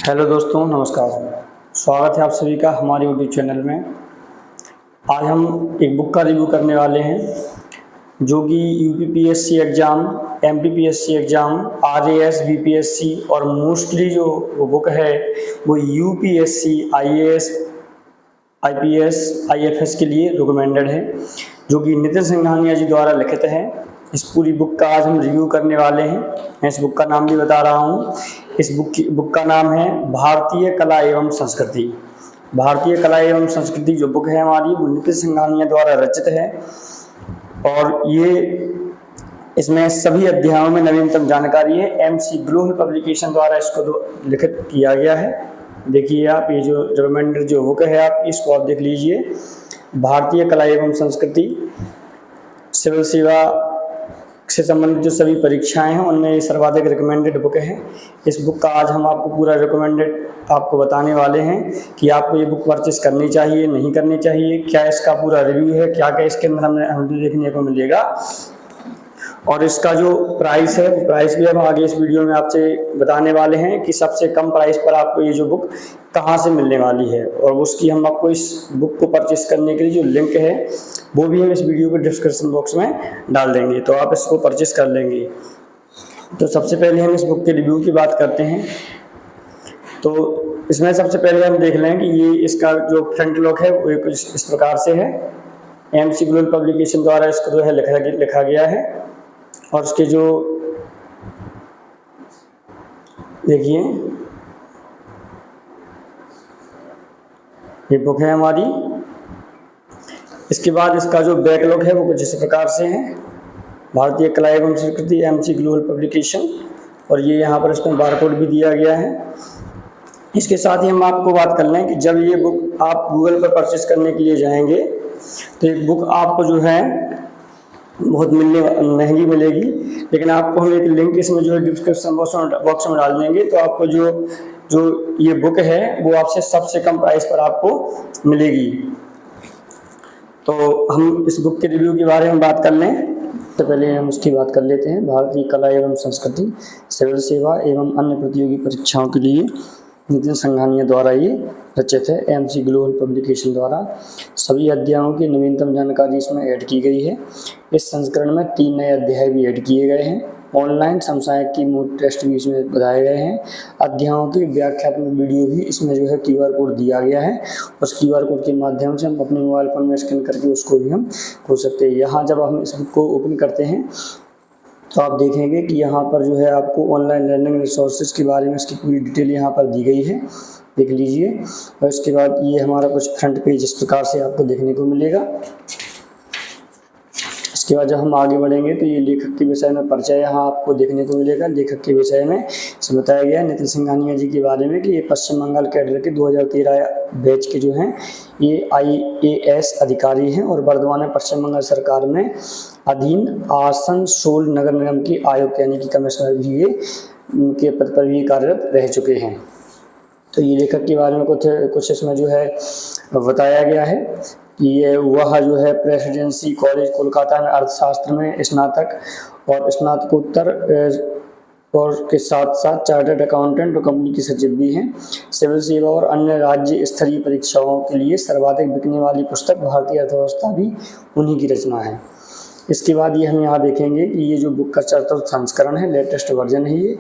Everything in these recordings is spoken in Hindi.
हेलो दोस्तों, नमस्कार। स्वागत है आप सभी का हमारे यूट्यूब चैनल में। आज हम एक बुक का रिव्यू करने वाले हैं जो कि UPPSC exam, MPPSC exam, RAS, BPSC और मोस्टली जो वो बुक है वो यूपीएससी, आईएएस, आईपीएस, आईएफएस के लिए रिकमेंडेड है, जो कि नितिन सिंघानिया जी द्वारा लिखित है। इस पूरी बुक का आज हम रिव्यू करने वाले हैं। मैं इस बुक का नाम भी बता रहा हूँ। इस बुक का नाम है भारतीय कला एवं संस्कृति। भारतीय कला एवं संस्कृति जो बुक है हमारी, वो नितिन सिंघानिया द्वारा रचित है और ये इसमें सभी अध्यायों में नवीनतम जानकारी है। एमसी ग्लोबल पब्लिकेशन द्वारा इसको लिखित किया गया है। देखिए आप, ये जो रिकमेंडेड जो बुक है आपकी, इसको आप देख लीजिए। भारतीय कला एवं संस्कृति, सिविल सेवा से संबंधित जो सभी परीक्षाएं हैं उनमें ये सर्वाधिक रिकमेंडेड बुक है। इस बुक का आज हम आपको पूरा रिकमेंडेड आपको बताने वाले हैं कि आपको ये बुक परचेस करनी चाहिए, नहीं करनी चाहिए, क्या इसका पूरा रिव्यू है, क्या क्या इसके अंदर हमें देखने को मिलेगा और इसका जो प्राइस है वो प्राइस भी हम आगे इस वीडियो में आपसे बताने वाले हैं कि सबसे कम प्राइस पर आपको ये जो बुक कहाँ से मिलने वाली है, और उसकी हम आपको इस बुक को परचेस करने के लिए जो लिंक है वो भी हम इस वीडियो के डिस्क्रिप्शन बॉक्स में डाल देंगे, तो आप इसको परचेस कर लेंगे। तो सबसे पहले हम इस बुक के रिव्यू की बात करते हैं। तो इसमें सबसे पहले हम देख लें कि ये इसका जो फ्रंट लुक है वो कुछ इस प्रकार से है। एमसी ग्लोबल पब्लिकेशन द्वारा इसको जो है लिखा गया है और इसके जो देखिए ये बुक है हमारी। इसके बाद इसका जो बैकलॉग है वो कुछ इस प्रकार से है। भारतीय कला एवं संस्कृति, एमसी ग्लोबल पब्लिकेशन, और ये यहाँ पर इसमें बारकोड भी दिया गया है। इसके साथ ही हम आपको बात कर लें कि जब ये बुक आप गूगल पर परचेस करने के लिए जाएंगे तो एक बुक आपको जो है बहुत महंगी मिलेगी, लेकिन आपको हम एक लिंक इसमें जो है डिस्क्रिप्शन बॉक्स में डाल देंगे, तो आपको जो ये बुक है वो आपसे सबसे कम प्राइस पर आपको मिलेगी। तो हम इस बुक के रिव्यू के बारे में बात कर लें तो पहले हम उसकी बात कर लेते हैं। भारतीय कला एवं संस्कृति सिविल सेवा एवं अन्य प्रतियोगी परीक्षाओं के लिए नितिन सिंघानिया द्वारा ये रचित है। एमसी ग्लोबल पब्लिकेशन द्वारा सभी अध्यायों की नवीनतम जानकारी इसमें ऐड की गई है। इस संस्करण में 3 नए अध्याय भी ऐड किए गए हैं। ऑनलाइन समसामयिक की मूड टेस्ट भी इसमें बताए गए हैं। अध्यायों की व्याख्यात्मक वीडियो भी इसमें जो है QR कोड दिया गया है। उस QR कोड के माध्यम से हम अपने मोबाइल फोन में स्कैन करके उसको भी हम खोल सकते हैं। यहाँ जब हम इस बुक को ओपन करते हैं तो आप देखेंगे कि यहाँ पर जो है आपको ऑनलाइन लर्निंग रिसोर्सेज के बारे में इसकी पूरी डिटेल यहाँ पर दी गई है, देख लीजिए। और इसके बाद ये हमारा कुछ फ्रंट पेज इस प्रकार से आपको देखने को मिलेगा। इसके बाद जब हम आगे बढ़ेंगे तो ये लेखक के विषय में परिचय यहाँ आपको देखने को मिलेगा। लेखक के विषय में इसमें बताया गया है नितिन सिंघानिया जी के बारे में कि ये पश्चिम बंगाल कैडर के 2013 बैच के जो हैं ये IAS अधिकारी हैं और वर्तमान में पश्चिम बंगाल सरकार में अधीन आसनसोल नगर निगम की आयुक्त यानी कि कमिश्नर भी ये के पद पर भी कार्यरत रह चुके हैं। तो ये लेखक के बारे में कुछ इसमें जो है बताया गया है कि ये वह जो है प्रेसिडेंसी कॉलेज कोलकाता में अर्थशास्त्र में स्नातक और स्नातकोत्तर और के साथ साथ चार्टर्ड अकाउंटेंट और कंपनी की सचिव भी हैं। सिविल सेवा और अन्य राज्य स्तरीय परीक्षाओं के लिए सर्वाधिक बिकने वाली पुस्तक भारतीय अर्थव्यवस्था भी उन्हीं की रचना है। इसके बाद ये हम यहाँ देखेंगे कि ये जो बुक का 4वां संस्करण है, लेटेस्ट वर्जन है ये।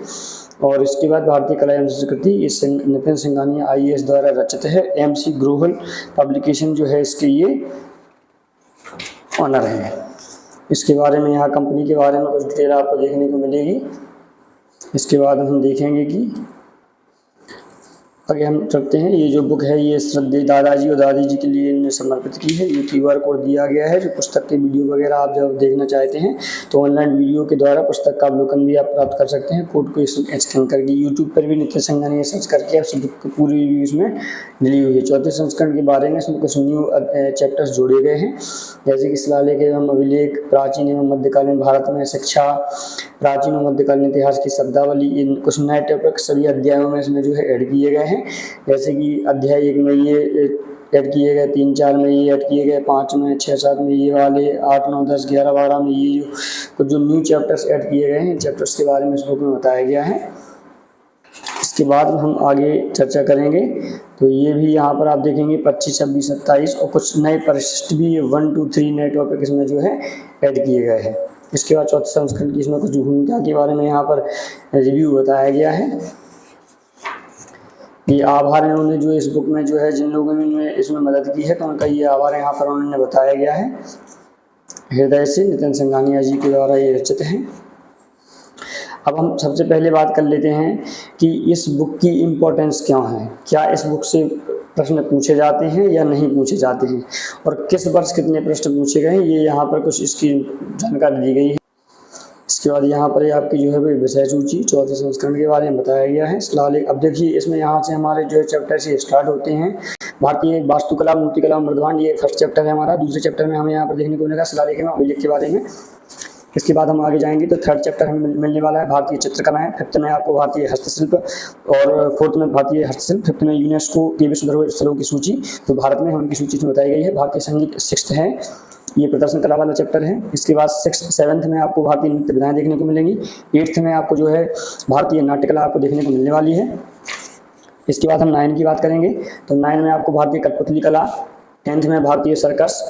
और इसके बाद भारतीय कला एवं संस्कृति इस नितिन सिंघानिया IAS द्वारा रचित है। एमसी ग्लोबल पब्लिकेशन जो है इसके ये ऑनर है। इसके बारे में यहाँ कंपनी के बारे में कुछ डिटेल आपको देखने को मिलेगी। इसके बाद हम देखेंगे कि आगे हम चलते हैं। ये जो बुक है ये श्रद्धेय दादाजी और दादी जी के लिए इन्हें समर्पित की है। ये QR कोड दिया गया है। जो पुस्तक के वीडियो वगैरह आप जब देखना चाहते हैं तो ऑनलाइन वीडियो के द्वारा पुस्तक का अवलोकन भी आप प्राप्त कर सकते हैं। कोड को स्कैन करके यूट्यूब पर भी नितिन सिंघानिया सर्च करके आप बुक की पूरी रिव्यू इसमें मिली हुई है। 4थे संस्करण के बारे में इसमें कुछ न्यू चैप्टर्स जोड़े गए हैं, जैसे कि शिलालेख एवं अभिलेख, प्राचीन एवं मध्यकालीन भारत में शिक्षा, प्राचीन और मध्यकालीन इतिहास की शब्दावली। इन कुछ नए टॉपिक सभी अध्यायों में इसमें जो है ऐड किए गए हैं। जैसे कि अध्याय 1 में ये ऐड किए गए, 3, 4 में ये ऐड किए गए, 5 में, 6, 7 में ये वाले, 8, 9, 10, 11, 12 में ये जो न्यू चैप्टर्स ऐड किए गए हैं, चैप्टर्स के बारे में इस बुक में बताया गया है। इसके बाद हम आगे चर्चा करेंगे। तो ये भी यहाँ पर आप देखेंगे 25, 26, 27 और कुछ नए परिशिष्ट भी 1, 2, 3 नए टॉपिक इसमें जो है ऐड किए गए हैं। इसके बाद चौथे संस्करण की इसमें कुछ भूमिका के बारे में यहाँ पर रिव्यू बताया गया है। ये आभार इन्होंने जो इस बुक में जो है जिन लोगों ने इसमें मदद की है तो उनका ये आभार यहाँ पर उन्होंने बताया गया है। हृदय से नितिन संघानिया जी के द्वारा ये रचित हैं। अब हम सबसे पहले बात कर लेते हैं कि इस बुक की इम्पोर्टेंस क्या है, क्या इस बुक से प्रश्न पूछे जाते हैं या नहीं पूछे जाते हैं, और किस वर्ष कितने प्रश्न पूछे गए हैं, ये यहाँ पर कुछ इसकी जानकारी दी गई है। इसके बाद यहाँ पर आपकी जो है विषय सूची चौथे संस्करण के बारे में बताया गया है। शिलालेख, अब देखिए इसमें यहाँ से हमारे जो है चैप्टर से स्टार्ट होते हैं। भारतीय वास्तुकला, मूर्तिकला, मृदभांड, ये फर्स्ट चैप्टर है हमारा। दूसरे चैप्टर में हमें यहाँ पर देखने को मिलेगा शिलालेख में अभिलेख के बारे में। इसके बाद हम आगे जाएंगे तो थर्ड चैप्टर हमें मिलने वाला है भारतीय चित्रकलाएं। फिफ्थ में आपको भारतीय हस्तशिल्प और फोर्थ में भारतीय हस्तशिल्प। फिफ्थ में यूनेस्को के विश्व धरोहर स्थलों की सूची, तो भारत में उनकी सूची में बताई गई है। भारतीय संगीत सिक्स्थ है, ये प्रदर्शन कला वाला चैप्टर है। इसके बाद सिक्स्थ, सेवन्थ में आपको भारतीय नृत्य विधाएं देखने को मिलेंगी। एट्थ में आपको जो है भारतीय नाट्यकला आपको देखने को मिलने वाली है। इसके बाद हम 9 की बात करेंगे तो 9 में आपको भारतीय कठपुतली कला, 10th में भारतीय सर्कस,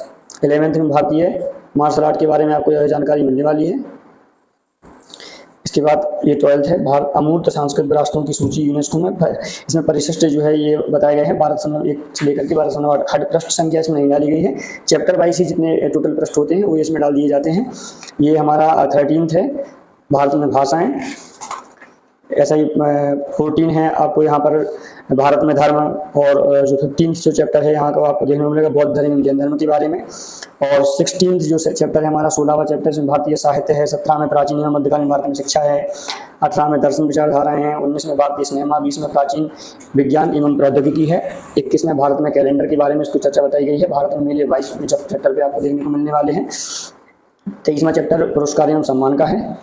11th में भारतीय मार्शल आर्ट के बारे में आपको यह जानकारी मिलने वाली है। इसके बाद ये 12th है भारत अमूर्त सांस्कृतिक विरासतों की सूची यूनेस्को में। इसमें परिशिष्ट जो है ये बताए गए हैं 1201 से लेकर के 1208। पृष्ठ संख्या इसमें नहीं डाली गई है, चैप्टर वाइज ही जितने टोटल पृष्ठ होते हैं वो इसमें डाल दिए जाते हैं। ये हमारा 13th है भारत में भाषाएं। ऐसा ही 14 है आपको यहाँ पर भारत में धर्म, और जो 15th जो चैप्टर है यहाँ का आपको देखने को मिलेगा बौद्ध धर्म, जैन धर्म के बारे में। और 16th जो चैप्टर है हमारा 16वां चैप्टर इसमें भारतीय साहित्य है। 17 में प्राचीन एवं मध्यकालीन भारत में शिक्षा है। 18 में दर्शन विचारधाराएं हैं। 19 में भारतीय सिनेमा। 20 में प्राचीन विज्ञान एवं प्रौद्योगिकी है। 21 में भारत में कैलेंडर के बारे में इसकी चर्चा बताई गई है। भारत में मेले 22वें चैप्टर पे आपको देखने को मिलने वाले हैं। 23वां चैप्टर पुरस्कार एवं सम्मान का है।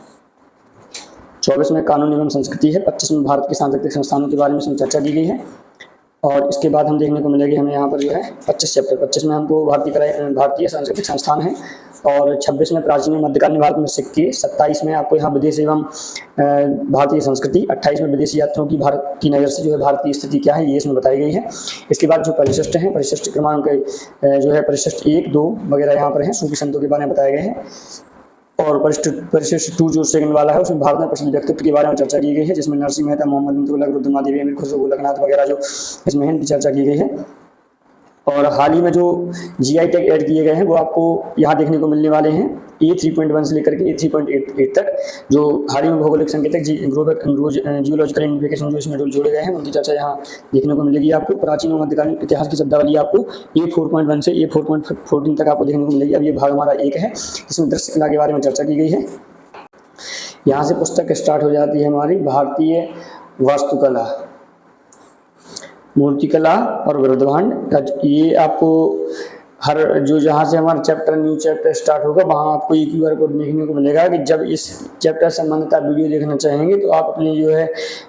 24 में कानून एवं संस्कृति है। 25 में भारत के सांस्कृतिक संस्थानों के बारे में इसमें चर्चा की गई है। और इसके बाद हम देखने को मिलेगी हमें यहाँ पर जो है 25 चैप्टर। 25 में हमको भारतीय सांस्कृतिक संस्थान है। और 26 में प्राचीन मध्यकालीन भारत में सिक्के। 27 में आपको यहाँ विदेश एवं भारतीय संस्कृति। 28 में विदेशी यात्रियों की भारत की नज़र से जो है भारतीय स्थिति क्या है ये इसमें बताई गई है। इसके बाद जो परिशिष्ट हैं, परिशिष्ट क्रमांक जो है परिशिष्ट 1, 2 वगैरह यहाँ पर हैं, सूफी संतों के बारे में बताए गए हैं। और परिशिष्ट 2 जो सेकंड वाला है उसमें भारत में प्रसिद्ध व्यक्तित्व के बारे में चर्चा की गई है, जिसमें नरसिंह मेहता, मोहम्मद तुगलक, रुद्रमादेवी, अमीर खुसरो, गोलकनाथ वगैरह जो इसमें इनकी चर्चा की गई है। और हाल ही में जो GI टैग ऐड किए गए हैं वो आपको यहाँ देखने को मिलने वाले हैं। A3.1 से लेकर के A3.8 तक जो हाल ही में भौगोलिक संकेतक जियोलॉजिकल इन्फॉर्मेशन जो इसमें जोड़े गए हैं उनकी चर्चा यहाँ देखने को मिलेगी। आपको प्राचीन और मध्यकालीन इतिहास की शब्दावली आपको A4.1 से A4.14 तक आपको देखने को मिलेगी। अब ये भाग हमारा 1 है जिसमें दृश्य कला के बारे में चर्चा की गई है। यहाँ से पुस्तक स्टार्ट हो जाती है हमारी भारतीय वास्तुकला, मूर्तिकला और मृदभांड। ये आपको हर जो जहाँ से हमारा न्यू चैप्टर स्टार्ट होगा वहाँ आपको ये QR कोड देखने को मिलेगा कि जब इस चैप्टर से संबंधित आप वीडियो देखना चाहेंगे तो आप अपने जो है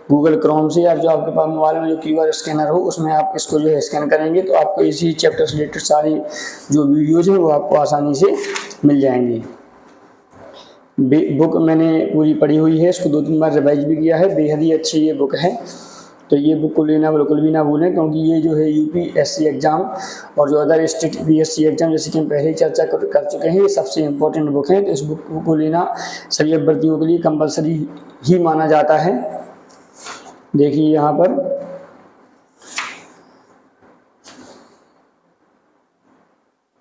गूगल क्रोम से या जो आपके पास मोबाइल में जो QR स्कैनर हो उसमें आप इसको जो है स्कैन करेंगे तो आपको इसी चैप्टर से रिलेटेड सारी जो वीडियोज़ हैं वो आपको आसानी से मिल जाएंगी। बुक मैंने पूरी पढ़ी हुई है, इसको 2-3 बार रिवाइज भी किया है। बेहद ही अच्छी ये बुक है, तो ये बुक को लेना बिल्कुल भी ना भूलें, क्योंकि ये जो है UPSC एग्ज़ाम और जो अदर स्टेट PSC एग्ज़ाम जैसे कि हम पहले ही चर्चा कर चुके हैं ये सबसे इम्पोर्टेंट बुक है। तो इस बुक को लेना सभी अभ्यर्थियों के लिए कंपलसरी ही माना जाता है। देखिए यहाँ पर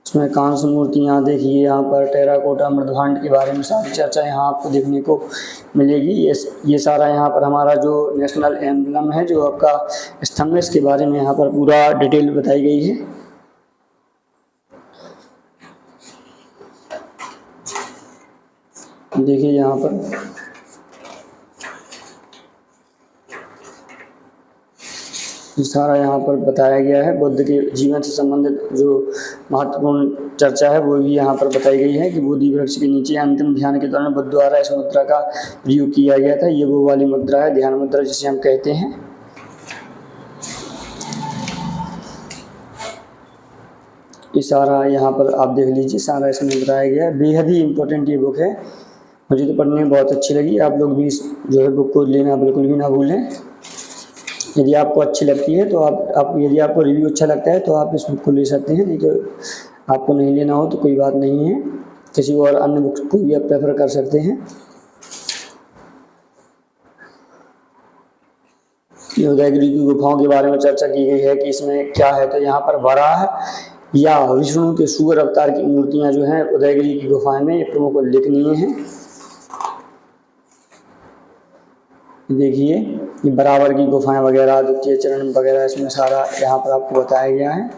इसमें कांस्य मूर्तियाँ, देखिए यहाँ पर टेराकोटा, मृदभांड के बारे में सारी चर्चा यहाँ आपको देखने को मिलेगी। ये सारा यहाँ पर हमारा जो नेशनल एम्बलम है जो आपका स्तंभ है इसके बारे में यहाँ पर पूरा डिटेल बताई गई है। देखिए यहाँ पर सारा यहाँ पर बताया गया है। बुद्ध के जीवन से संबंधित जो महत्वपूर्ण चर्चा है वो भी यहाँ पर बताई गई है कि बोधि वृक्ष के नीचे अंतिम ध्यान के दौरान बुद्ध द्वारा इस मुद्रा का प्रयोग किया गया था। ये वो वाली मुद्रा है, ध्यान मुद्रा जिसे हम कहते हैं। ये सारा यहाँ पर आप देख लीजिए, सारा इसमें बताया गया है। बेहद ही इम्पोर्टेंट ये बुक है, मुझे तो पढ़ने में बहुत अच्छी लगी। आप लोग भी जो है बुक को लेना बिल्कुल भी ना भूलें। यदि आपको अच्छी लगती है तो आप यदि आपको रिव्यू अच्छा लगता है तो आप इस बुक को ले सकते हैं, नहीं तो आपको नहीं लेना हो तो कोई बात नहीं है, किसी और अन्य बुक को भी आप प्रेफर कर सकते हैं। ये उदयगिरी की गुफाओं के बारे में चर्चा की गई है कि इसमें क्या है, तो यहाँ पर वराह या विष्णु के सूर्य अवतार की मूर्तियां जो हैं उदयगिरी की गुफाएं में ये प्रमुख उल्लेखनीय हैं। देखिए ये बराबर की गुफाएं वगैरह, द्वितीय चरण वगैरह, इसमें सारा यहाँ पर आपको बताया गया है।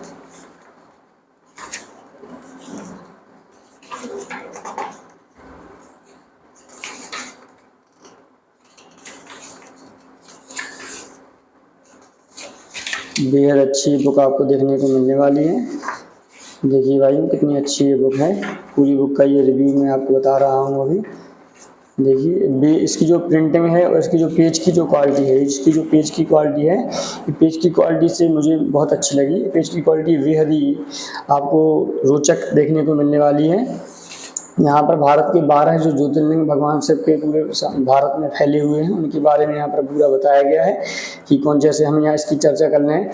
बेहद अच्छी बुक आपको देखने को मिलने वाली है। देखिए भाई कितनी अच्छी ये बुक है, पूरी बुक का ये रिव्यू मैं आपको बता रहा हूँ अभी। देखिए इसकी जो प्रिंटिंग है और इसकी जो पेज की जो क्वालिटी है, इसकी जो पेज की क्वालिटी है, ये पेज की क्वालिटी से मुझे बहुत अच्छी लगी। पेज की क्वालिटी बेहद ही आपको रोचक देखने को मिलने वाली है। यहाँ पर भारत के 12 जो ज्योतिर्लिंग भगवान शिव के पूरे भारत में फैले हुए हैं उनके बारे में यहाँ पर पूरा बताया गया है कि कौन, जैसे हम यहाँ इसकी चर्चा कर लें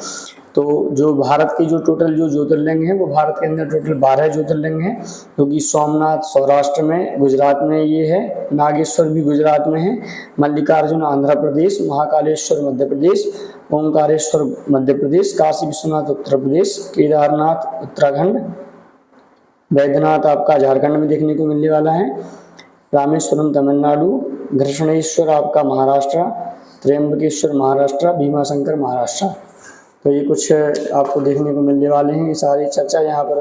तो जो भारत की जो टोटल जो ज्योतिर्लिंग है वो भारत के अंदर टोटल 12 ज्योतिर्लिंग हैं, क्योंकि सोमनाथ सौराष्ट्र में गुजरात में ये है, नागेश्वर भी गुजरात में है, मल्लिकार्जुन आंध्र प्रदेश, महाकालेश्वर मध्य प्रदेश, ओंकारेश्वर मध्य प्रदेश, काशी विश्वनाथ उत्तर प्रदेश, केदारनाथ उत्तराखंड, वैद्यनाथ आपका झारखंड में देखने को मिलने वाला है, रामेश्वरम तमिलनाडु, घृष्णेश्वर आपका महाराष्ट्र, त्र्यंबकेश्वर महाराष्ट्र, भीमाशंकर महाराष्ट्र। तो ये कुछ आपको देखने को मिलने वाले हैं। ये सारी चर्चा यहाँ पर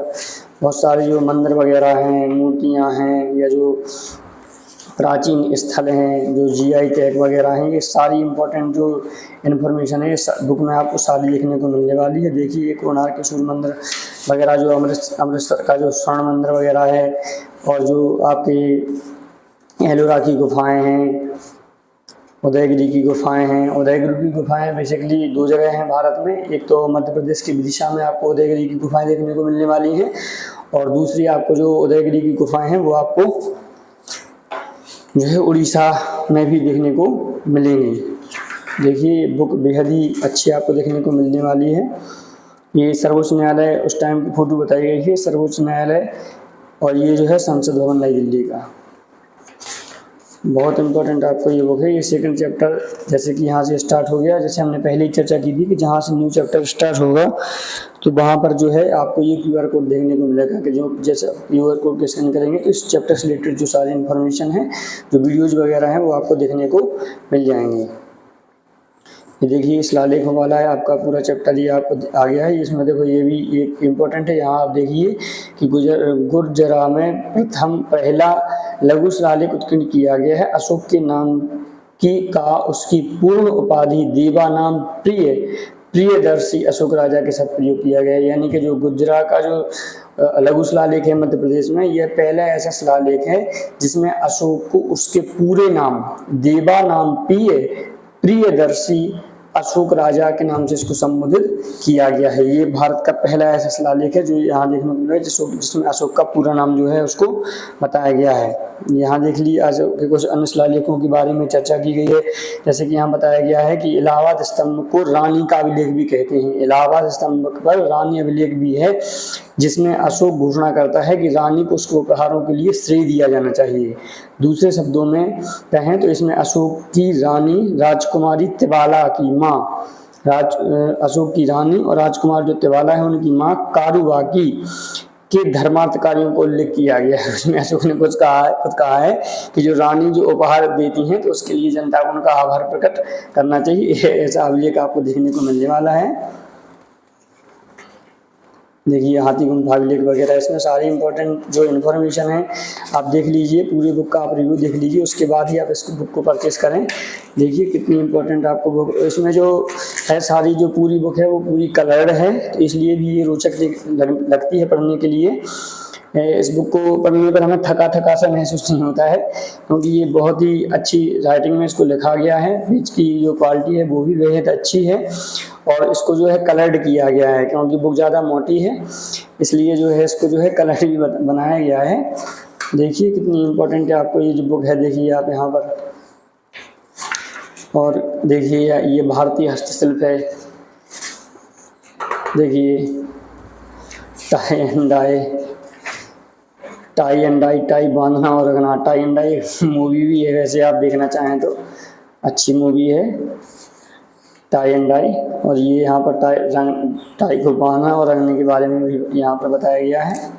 बहुत सारे जो मंदिर वगैरह हैं, मूर्तियाँ हैं या जो प्राचीन स्थल हैं, जो GI टैग वगैरह हैं, ये सारी इम्पोर्टेंट जो इन्फॉर्मेशन है इस बुक में आपको सारी देखने को मिलने वाली है। देखिए कोणार्क के सूर्य मंदिर वगैरह, जो अमृतसर का जो स्वर्ण मंदिर वगैरह है, और जो आपके एलोरा की गुफाएं हैं, उदयगिरी की गुफाएं हैं। उदयगिरी की गुफाएं बेसिकली 2 जगह हैं भारत में, एक तो मध्य प्रदेश की विदिशा में आपको उदयगिरी की गुफाएं देखने को मिलने वाली हैं, और दूसरी आपको जो उदयगिरी की गुफाएं हैं वो आपको जो है उड़ीसा में भी देखने को मिलेंगी। देखिए बुक बेहद ही अच्छी आपको देखने को मिलने वाली है। ये सर्वोच्च न्यायालय उस टाइम की फ़ोटो बताई गई है, सर्वोच्च न्यायालय, और ये जो है संसद भवन नई दिल्ली का। बहुत इंपॉर्टेंट आपको ये बुक है। ये सेकंड चैप्टर जैसे कि यहाँ से स्टार्ट हो गया, जैसे हमने पहले ही चर्चा की थी कि जहाँ से न्यू चैप्टर स्टार्ट होगा तो वहाँ पर जो है आपको ये QR कोड देखने को मिलेगा कि जो जैसे QR कोड के स्कैन करेंगे तो इस चैप्टर से रिलेटेड जो सारी इन्फॉर्मेशन है, जो वीडियोज़ वगैरह हैं वो आपको देखने को मिल जाएंगे। ये देखिए इस लालेख वाला है आपका पूरा चैप्टर ये आपको आ गया है। इसमें देखो ये भी एक इम्पोर्टेंट है, यहाँ आप देखिए कि गुर्जरा में पहला लघु शिलालेख उत्कीर्ण किया गया है। अशोक के नाम की का उसकी पूर्ण उपाधि देवा नाम प्रियदर्शी अशोक राजा के साथ प्रयोग किया गया है। यानी कि जो गुर्जरा का जो लघु शिलालेख है मध्य प्रदेश में, यह पहला ऐसा शिलालेख है जिसमें अशोक को उसके पूरे नाम देवा नाम प्रियदर्शी अशोक राजा के नाम से इसको संबोधित किया गया है। ये भारत का पहला ऐसा शिलालेख है जो यहाँ देखने को मिल रहा है जिसमें अशोक का पूरा नाम जो है उसको बताया गया है। यहाँ देख लीजिए अशोक के कुछ अन्य शिलालेखों के बारे में चर्चा की गई है, जैसे कि यहाँ बताया गया है कि इलाहाबाद स्तंभ को रानी का अभिलेख भी कहते हैं। इलाहाबाद स्तंभ पर रानी अभिलेख भी है जिसमें अशोक घोषणा करता है कि रानी को उसके उपहारों के लिए श्रेय दिया जाना चाहिए। दूसरे शब्दों में कहें तो इसमें अशोक की रानी राजकुमारी तिबाला की माँ अशोक की रानी और राजकुमार जो तिबाला है उनकी माँ कारुबाकी के धर्मार्थ कार्यों को उल्लेख किया गया है। उसमें अशोक ने खुद कहा है कि जो रानी जो उपहार देती हैं तो उसके लिए जनता को उनका आभार प्रकट करना चाहिए। ऐसा अभिलेख आपको देखने को मिलने वाला है। देखिए हाथी गुम्फा अभिलेख वगैरह, इसमें सारी इंपॉर्टेंट जो इन्फॉर्मेशन है आप देख लीजिए। पूरी बुक का आप रिव्यू देख लीजिए, उसके बाद ही आप इस बुक को परचेस करें। देखिए कितनी इंपॉर्टेंट आपको बुक, इसमें जो है सारी जो पूरी बुक है वो पूरी कलर्ड है, तो इसलिए भी ये रोचक लगती है पढ़ने के लिए। इस बुक को पढ़ने पर हमें थका सा महसूस नहीं होता है, क्योंकि ये बहुत ही अच्छी राइटिंग में इसको लिखा गया है। पेज की जो क्वालिटी है वो भी बेहद अच्छी है, और इसको जो है कलर्ड किया गया है, क्योंकि बुक ज़्यादा मोटी है इसलिए जो है इसको जो है कलर्ड भी बनाया गया है। देखिए कितनी इम्पोर्टेंट है आपको ये जो बुक है। देखिए आप यहाँ पर और देखिए ये भारतीय हस्तशिल्प है। देखिए tie and dye, tie and dye, tie बांधना और रखना। टाई एंड डाई मूवी भी है, वैसे आप देखना चाहें तो अच्छी मूवी है टाई एंड डाई। और ये यहाँ पर टाई को बांधना और रखने के बारे में भी यहाँ पर बताया गया है।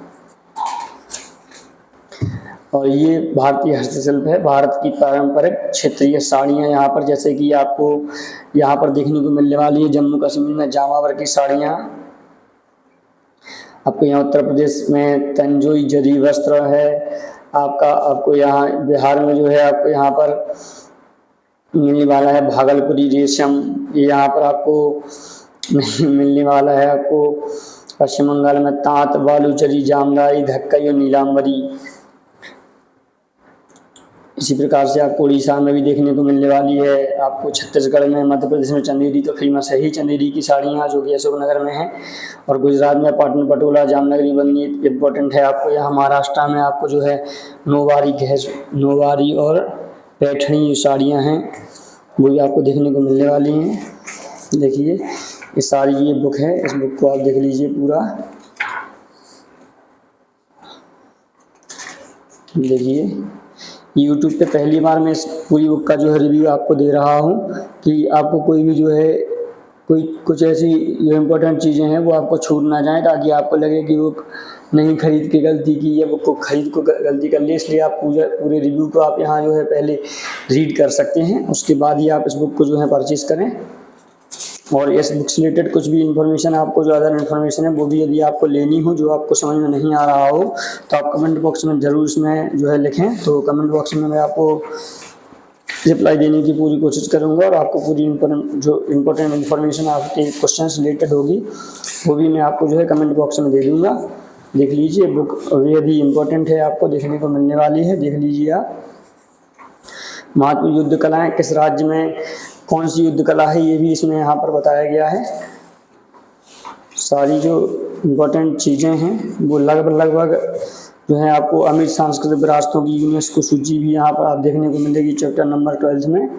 और ये भारतीय हस्तशिल्प है, भारत की पारंपरिक क्षेत्रीय साड़ियाँ यहाँ पर, जैसे कि आपको यहाँ पर देखने को मिलने वाली है जम्मू कश्मीर में जामावर की साड़ियाँ, आपको यहाँ उत्तर प्रदेश में तंजोई जरी वस्त्र है, आपको यहाँ बिहार में जो है आपको यहाँ पर मिलने वाला है भागलपुरी रेशम, ये यहाँ पर आपको नहीं मिलने वाला है। आपको पश्चिम बंगाल में तांत, बालूचरी, जामदाई, धक्कई और नीलांबरी। इसी प्रकार से आपको उड़ीसा में भी देखने को मिलने वाली है। आपको छत्तीसगढ़ में, मध्य प्रदेश में चंदेरी तो फेमस है ही, चंदेरी की साड़ियाँ जो कि अशोकनगर में है। और गुजरात में पाटन पटोला, जामनगरी बंदी इम्पोर्टेंट है। आपको यहाँ महाराष्ट्र में आपको जो है नौवारी और पैठणी साड़ियाँ हैं, वो भी आपको देखने को मिलने वाली हैं। देखिए ये सारी ये बुक है, इस बुक को आप देख लीजिए पूरा। देखिए YouTube पे पहली बार मैं इस पूरी बुक का जो है रिव्यू आपको दे रहा हूँ कि आपको कोई भी जो है कुछ ऐसी जो इम्पोर्टेंट चीज़ें हैं वो आपको छूट ना जाए, ताकि आपको लगे कि बुक नहीं खरीद के गलती की या बुक को खरीद को गलती कर ली। इसलिए आप पूरे रिव्यू को आप यहाँ जो है पहले रीड कर सकते हैं, उसके बाद ही आप इस बुक को जो है परचेज करें। और इस बुक से रिलेटेड कुछ भी इन्फॉर्मेशन, आपको जो अदर इन्फॉर्मेशन है वो भी यदि आपको लेनी हो, जो आपको समझ में नहीं आ रहा हो, तो आप कमेंट बॉक्स में ज़रूर इसमें जो है लिखें। तो कमेंट बॉक्स में मैं आपको रिप्लाई देने की पूरी कोशिश करूंगा, और आपको पूरी जो इम्पोर्टेंट इन्फॉर्मेशन आपके क्वेश्चन से रिलेटेड होगी वो भी मैं आपको जो है कमेंट बॉक्स में दे दूँगा। देख लीजिए, बुक यदि इम्पोर्टेंट है, आपको देखने को मिलने वाली है। देख लीजिए आप। महत्वपूर्ण युद्ध कलाएँ, किस राज्य में कौन सी युद्ध कला है, ये भी इसमें यहाँ पर बताया गया है। सारी जो इम्पोर्टेंट चीज़ें हैं वो लगभग जो है आपको अमृत सांस्कृतिक विरासतों की यूनेस्को सूची भी यहाँ पर आप देखने को मिलेगी चैप्टर नंबर 12 में।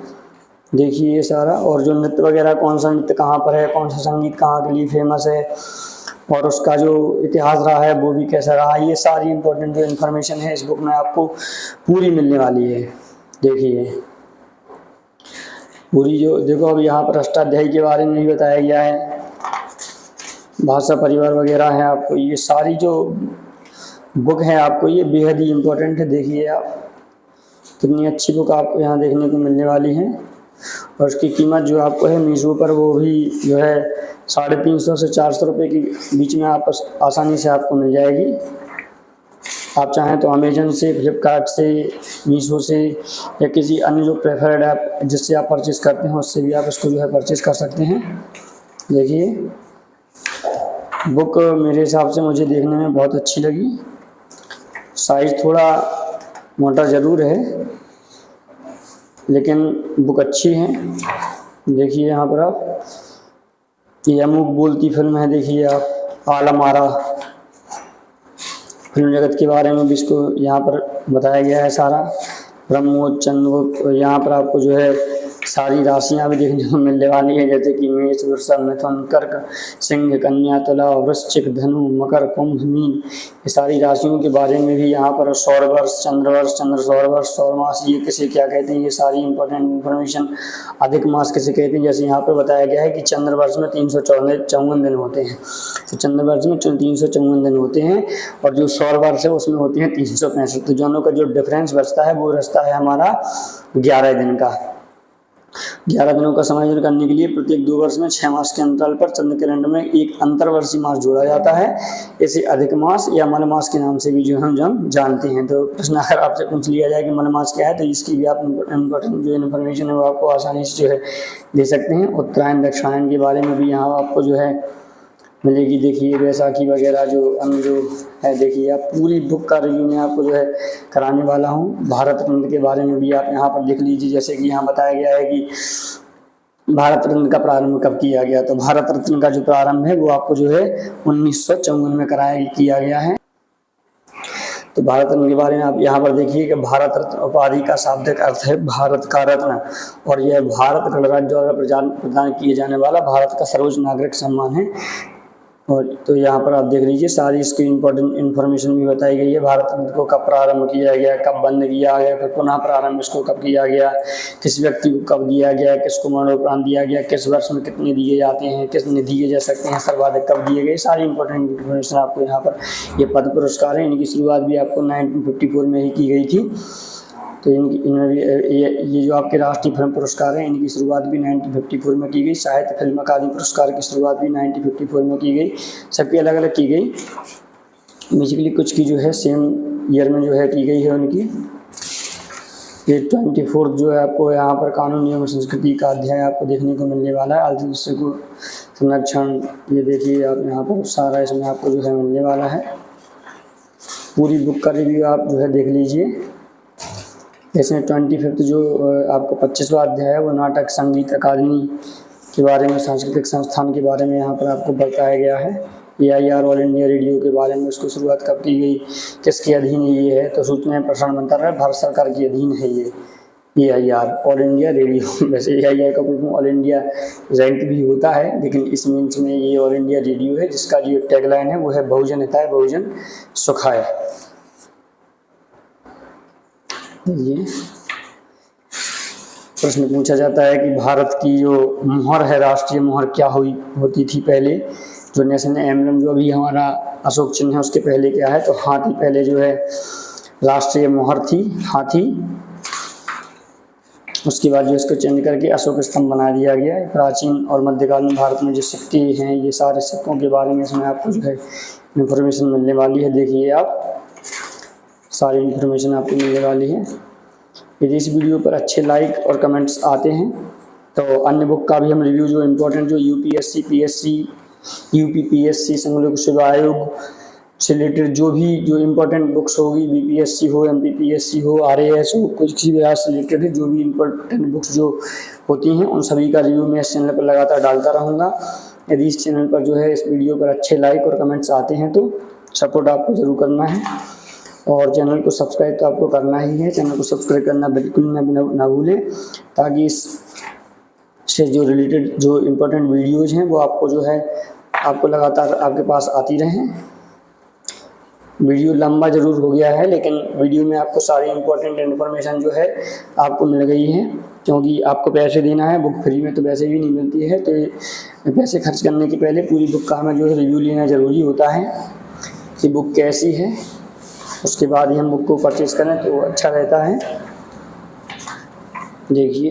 देखिए ये सारा, और जो नृत्य वगैरह, कौन सा नृत्य कहाँ पर है, कौन सा संगीत कहाँ के लिए फेमस है, और उसका जो इतिहास रहा है वो भी कैसा रहा, ये सारी इम्पोर्टेंट जो इन्फॉर्मेशन है इस बुक में आपको पूरी मिलने वाली है। देखिए पूरी जो देखो, अब यहाँ पर अष्टाध्यायी के बारे में भी बताया गया है, भाषा परिवार वगैरह है। आपको ये सारी जो बुक है आपको ये बेहद ही इम्पोर्टेंट है। देखिए आप कितनी अच्छी बुक आपको यहाँ देखने को मिलने वाली है। और उसकी कीमत जो आपको है मीशो पर, वो भी जो है 350 से 400 रुपये के बीच में आप आसानी से आपको मिल जाएगी। आप चाहें तो अमेजन से, फ्लिपकार्ट से, मीशो से, या किसी अन्य जो प्रेफर्ड ऐप जिससे आप परचेज़ करते हैं उससे भी आप इसको जो है परचेज़ कर सकते हैं। देखिए बुक मेरे हिसाब से मुझे देखने में बहुत अच्छी लगी। साइज़ थोड़ा मोटा ज़रूर है, लेकिन बुक अच्छी है। देखिए यहाँ पर आप, ये अमूक बोलती फिल्म है। देखिए आप, आलम आरा फिल्म जगत के बारे में भी इसको यहाँ पर बताया गया है सारा। ब्रह्मोच्च चंद्र, यहाँ पर आपको जो है सारी राशियाँ भी देखने को मिलने वाली है, जैसे कि मेष, वृषभ, मिथुन, कर्क, सिंह, कन्या, तुला, वृश्चिक, धनु, मकर, कुंभ, मीन, ये सारी राशियों के बारे में भी यहाँ पर सौरवर्ष, चंद्रवर्ष, चंद्र सौरवर्ष, सौरमास ये किसे क्या कहते हैं, ये सारी इंपॉर्टेंट इन्फॉर्मेशन। अधिक मास किसे कहते हैं, जैसे यहाँ पर बताया गया है कि चंद्रवर्ष में 354 दिन होते हैं, तो चंद्रवर्ष में 354 दिन होते हैं, और जो सौरवर्ष है उसमें होते हैं 365। तो दोनों का जो डिफरेंस बचता है वो बचता है हमारा 11 दिन का। 11 दिनों का समायोजन करने के लिए प्रत्येक 2 वर्ष में 6 मास के अंतराल पर चंद्र कैलेंडर में एक अंतर्वर्षीय मास जोड़ा जाता है। इसे अधिक मास या मल मास के नाम से भी जो हम जानते हैं। तो प्रश्न अगर आपसे पूछ लिया जाए कि मल मास क्या है, तो इसकी भी आप इम्पोर्टेंट जो इन्फॉर्मेशन है वो आपको आसानी से जो है दे सकते हैं। उत्तरायण दक्षिणायन के बारे में भी यहाँ आपको जो है मिलेगी। देखिए बैसाखी वगैरह जो अन्य जो है, देखिए आप पूरी बुक का रिव्यू मैं आपको जो है कराने वाला हूँ। भारत रत्न के बारे में भी आप यहाँ पर देख लीजिए, जैसे कि यहाँ बताया गया है कि भारत रत्न का प्रारंभ कब किया गया। तो भारत रत्न का जो प्रारंभ है वो आपको जो है 1954 में किया गया है। तो भारत रत्न के बारे में आप यहाँ पर देखिए कि भारत रत्न उपाधि का शाब्दिक अर्थ है भारत का रत्न, और यह भारत गणराज्य द्वारा प्रदान किए जाने वाला भारत का सर्वोच्च नागरिक सम्मान है। और तो यहाँ पर आप देख लीजिए सारी इसकी इम्पोर्टेंट इन्फॉर्मेशन भी बताई गई है। भारत रत्न को कब प्रारंभ किया गया, कब बंद किया गया, फिर पुनः प्रारंभ इसको कब किया गया, किस व्यक्ति को कब दिया गया, किसको मरणोपरांत दिया गया, किस वर्ष में कितने दिए जाते हैं, कितने दिए जा सकते हैं, सर्वाधिक कब दिए गए, सारी इंपॉर्टेंट इन्फॉर्मेशन आपको यहाँ पर। ये पद्म पुरस्कार है, इनकी शुरुआत भी आपको 1954 में ही की गई थी। तो इनमें भी ये जो आपके राष्ट्रीय फिल्म पुरस्कार हैं इनकी शुरुआत भी 1954 में की गई। साहित्य फिल्म अकादमी पुरस्कार की शुरुआत भी 1954 में की गई। सबकी अलग अलग की गई, बेसिकली कुछ की जो है सेम ईयर में जो है की गई है उनकी। ये 24 जो है आपको यहाँ पर कानून नियम और संस्कृति का अध्याय आपको देखने को मिलने वाला है। आर्थिक को संरक्षण, ये देखिए आप यहाँ पर सारा इसमें आपको जो है मिलने वाला है। पूरी बुक का रिव्यू आप जो है देख लीजिए। इसमें 25 जो आपको 25वां अध्याय है वो नाटक संगीत अकादमी के बारे में, सांस्कृतिक संस्थान के बारे में यहाँ पर आपको बताया गया है। AIR ऑल इंडिया रेडियो के बारे में, उसको शुरुआत कब की गई, किसके अधीन ये है, तो सूचना एवं प्रसारण मंत्रालय भारत सरकार के अधीन है ये AIR ऑल इंडिया रेडियो। वैसे AIR का पूर्ण ऑल इंडिया रैंक भी होता है, लेकिन इस मीन्स में ये ऑल इंडिया रेडियो है, जिसका जो टैगलाइन है वो है बहुजन हिताय बहुजन सुखाय। ये प्रश्न पूछा जाता है कि भारत की जो मोहर है, राष्ट्रीय मोहर क्या होती थी पहले, जो नेशनल एम्बलम जो अभी हमारा अशोक चिन्ह है उसके पहले क्या है, तो हाथी पहले जो है राष्ट्रीय मोहर थी, हाथी। उसके बाद जो इसको चेंज करके अशोक स्तंभ बना दिया गया है। प्राचीन और मध्यकालीन भारत में जो सिक्के हैं, ये सारे सिक्कों के बारे में इसमें आपको जो है इन्फॉर्मेशन मिलने वाली है। देखिए आप सारी इन्फॉर्मेशन आपको मिलने वाली है। यदि इस वीडियो पर अच्छे लाइक और कमेंट्स आते हैं तो अन्य बुक का भी हम रिव्यू जो इम्पोर्टेंट जो UPSC, PSC, UPPSC, संघ लोक सेवा आयोग से रिलेटेड जो इम्पोर्टेंट बुक्स होगी, BPSC हो, MPPSC हो, RAS हो, कुछ भी से रिलेटेड है, जो भी इम्पोर्टेंट बुक्स जो होती हैं उन सभी का रिव्यू मैं इस चैनल पर लगातार डालता रहूँगा। यदि इस चैनल पर जो है इस वीडियो पर अच्छे लाइक और कमेंट्स आते हैं तो सपोर्ट आपको ज़रूर करना है, और चैनल को सब्सक्राइब तो आपको करना ही है। चैनल को सब्सक्राइब करना बिल्कुल ना भूलें, ताकि इससे जो रिलेटेड जो इम्पोर्टेंट वीडियोज़ हैं वो आपको जो है आपको लगातार आपके पास आती रहें। वीडियो लंबा ज़रूर हो गया है, लेकिन वीडियो में आपको सारी इम्पोर्टेंट इन्फॉर्मेशन जो है आपको मिल गई है, क्योंकि आपको पैसे देना है, बुक फ्री में तो वैसे भी नहीं मिलती है। तो पैसे खर्च करने के पहले पूरी बुक का हमें जो है रिव्यू लेना ज़रूरी होता है कि बुक कैसी है, उसके बाद ही हम बुक को परचेज करें तो अच्छा रहता है। देखिए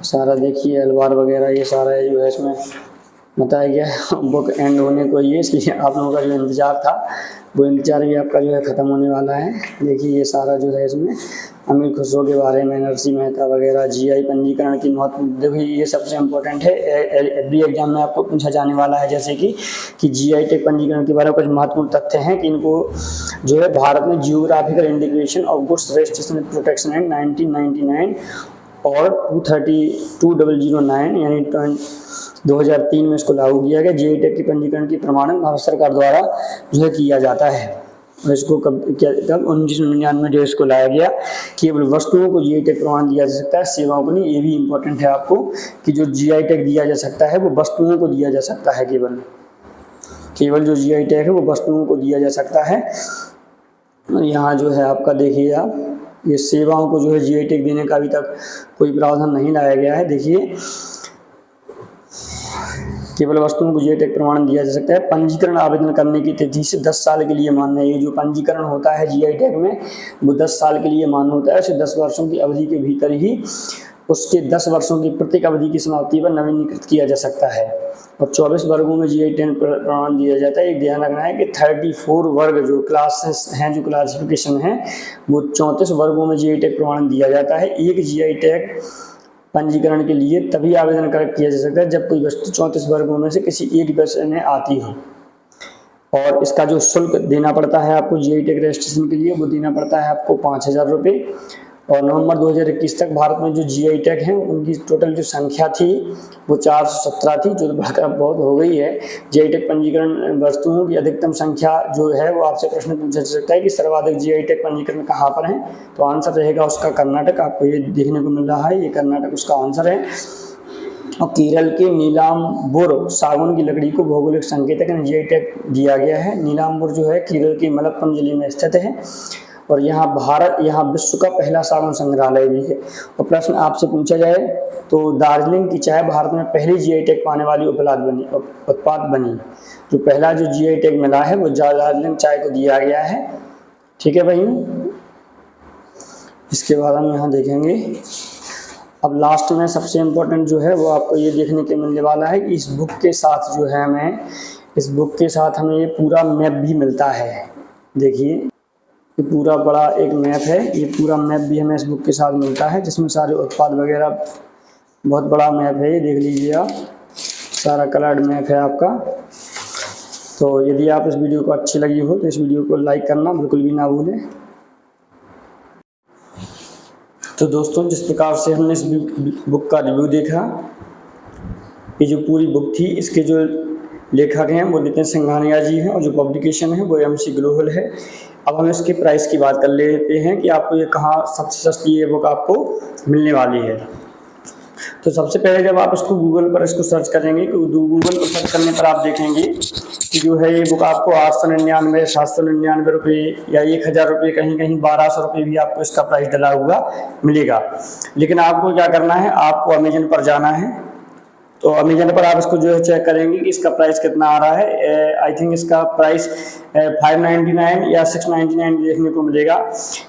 सारा, देखिए अलवार वगैरह ये सारा जो है इसमें बताया गया है। बुक एंड होने को ये, इसलिए आप लोगों का जो इंतज़ार था वो इंतज़ार भी आपका जो है ख़त्म होने वाला है। देखिए ये सारा जो है इसमें अमीर खुसरो के बारे में, नरसिंह मेहता वगैरह, GI पंजीकरण की महत्व, देखिए ये सबसे इम्पोर्टेंट है। एवरी एग्जाम में आपको पूछा जाने वाला है, जैसे कि GI टैग पंजीकरण के बारे में कुछ महत्वपूर्ण तथ्य हैं कि इनको जो है भारत में geographical indication of goods registration protection act 1999 और 232/009 यानी 2003 में इसको लागू किया गया। GI टैग के पंजीकरण की प्रमाणन भारत सरकार द्वारा जो है किया जाता है। और इसको कब 1999 में जो इसको लाया गया। केवल वस्तुओं को GI टैग प्रमाण दिया जा सकता है, सेवाओं को नहीं। ये भी इम्पोर्टेंट है आपको कि जो GI टैग दिया जा सकता है वो वस्तुओं को दिया जा सकता है, केवल जो GI टैग है वो वस्तुओं को दिया जा सकता है। यहाँ जो है आपका देखिए आप, ये सेवाओं को जो है GI टैग देने का अभी तक कोई प्रावधान नहीं लाया गया है। देखिए केवल वस्तुओं को GI टैग प्रमाण दिया जा सकता है। पंजीकरण आवेदन करने की तिथि से 10 साल के लिए मान्य है। ये जो पंजीकरण होता है GI टैग में वो 10 साल के लिए मान्य होता है। उसे 10 वर्षों की अवधि के भीतर ही उसके 10 वर्षों की प्रत्येक अवधि की समाप्ति पर नवीनीकृत किया जा सकता है। और 24 वर्गों में GI टैग प्रमाण दिया जाता है। एक ध्यान रखना है कि 34 वर्ग जो क्लासेस हैं, जो क्लासिफिकेशन है, वो 34 वर्गों में GI टैग प्रमाण दिया जाता है। एक GI टैग पंजीकरण के लिए तभी आवेदन किया जा सकता है जब कोई वस्तु 34 वर्गों में से किसी एक विषय में आती हो। और इसका जो शुल्क देना पड़ता है आपको GI टैग रजिस्ट्रेशन के लिए, वो देना पड़ता है आपको 5000 रुपये। और नवंबर 2021 तक भारत में जो जीआई टैग हैं उनकी टोटल जो संख्या थी वो 417 थी, जो बढ़कर बहुत हो गई है। जीआई टैग पंजीकरण वस्तुओं की अधिकतम संख्या जो है वो आपसे प्रश्न पूछा जा सकता है कि सर्वाधिक जीआई टैग पंजीकरण कहाँ पर है, तो आंसर रहेगा उसका कर्नाटक। आपको ये देखने को मिल रहा है, ये कर्नाटक उसका आंसर है। और केरल के नीलाम्बुर सागौन की लकड़ी को भौगोलिक संकेतक जीआई टैग दिया गया है। नीलाम्बुर जो है केरल के मलप्पुरम जिले में स्थित है और यहाँ विश्व का पहला सागौन संग्रहालय भी है। और प्रश्न आपसे पूछा जाए तो दार्जिलिंग की चाय भारत में पहली जीआई टैग पाने वाली उत्पाद बनी। जो पहला जो जीआई टैग मिला है वो दार्जिलिंग चाय को दिया गया है। ठीक है भाइयों, इसके बाद हम यहाँ देखेंगे। अब लास्ट में सबसे इम्पोर्टेंट जो है वो आपको ये देखने के मिलने वाला है कि इस बुक के साथ जो है हमें ये पूरा मैप भी मिलता है। देखिए ये पूरा बड़ा एक मैप है, ये पूरा मैप भी हमें इस बुक के साथ मिलता है जिसमें सारे उत्पाद वगैरह, बहुत बड़ा मैप है ये, देख लीजिए आप, सारा कलर्ड मैप है आपका। तो यदि आप इस वीडियो को अच्छी लगी हो तो इस वीडियो को लाइक करना बिल्कुल भी ना भूलें। तो दोस्तों, जिस प्रकार से हमने इस बुक का रिव्यू देखा, ये जो पूरी बुक थी इसके जो लेखक हैं वो नितिन सिंघानिया जी हैं और जो पब्लिकेशन है वो एमसी ग्लोबल है। अब हम इसके प्राइस की बात कर लेते हैं कि आपको ये कहाँ सबसे सस्ती ये बुक आपको मिलने वाली है। तो सबसे पहले जब आप इसको गूगल पर इसको सर्च करेंगे, तो गूगल पर सर्च करने पर आप देखेंगे कि जो है ये बुक आपको 899, 799 रुपये या 1000 रुपये, कहीं कहीं 1200 रुपये भी आपको इसका प्राइस डला हुआ मिलेगा। लेकिन आपको क्या करना है, आपको अमेजन पर जाना है। तो अमेजन पर आप इसको जो है चेक करेंगे कि इसका प्राइस कितना आ रहा है। आई थिंक इसका प्राइस 599 या 699 देखने को मिलेगा।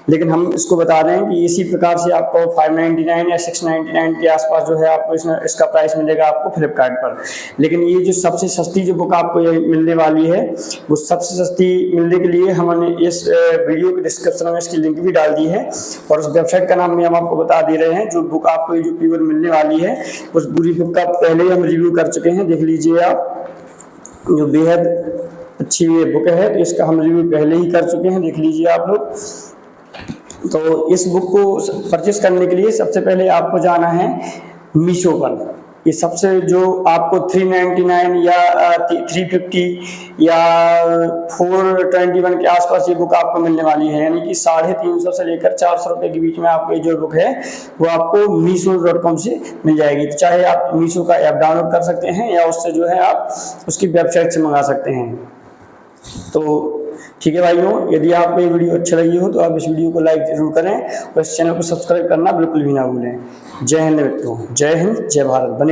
लेकिन हम इसको बता दें कि इसी प्रकार से आपको 599 या 699 के आसपास जो है आपको इसका प्राइस मिलेगा आपको फ्लिपकार्ट पर। लेकिन ये जो सबसे सस्ती जो बुक आपको ये मिलने वाली है, वो सबसे सस्ती मिलने के लिए हमने इस वीडियो के डिस्क्रिप्शन में इसकी लिंक भी डाल दी है और उस वेबसाइट का नाम भी हम आपको बता दे रहे हैं। जो बुक आपको ये जो प्योर मिलने वाली है उस पूरी बुक का पहले हम रिव्यू कर चुके हैं, देख लीजिए आप। जो बेहद अच्छी ये बुक है तो इसका हम रिव्यू पहले ही कर चुके हैं, देख लीजिए आप लोग। तो इस बुक को परचेस करने के लिए सबसे पहले आपको जाना है मीशो पर। ये सबसे जो आपको 399 या 350 या 421 के आसपास ये बुक आपको मिलने वाली है, यानी कि 350 से लेकर 400 रुपये के बीच में आपको ये जो बुक है वो आपको meesho.com से मिल जाएगी। तो चाहे आप मीशो का ऐप डाउनलोड कर सकते हैं या उससे जो है आप उसकी वेबसाइट से मंगा सकते हैं। तो ठीक है भाइयों, यदि आपको ये वीडियो अच्छा लगी हो तो आप इस वीडियो को लाइक जरूर करें और इस चैनल को सब्सक्राइब करना बिल्कुल भी ना भूलें। जय हिंद मित्रों, जय हिंद, जय भारत। बने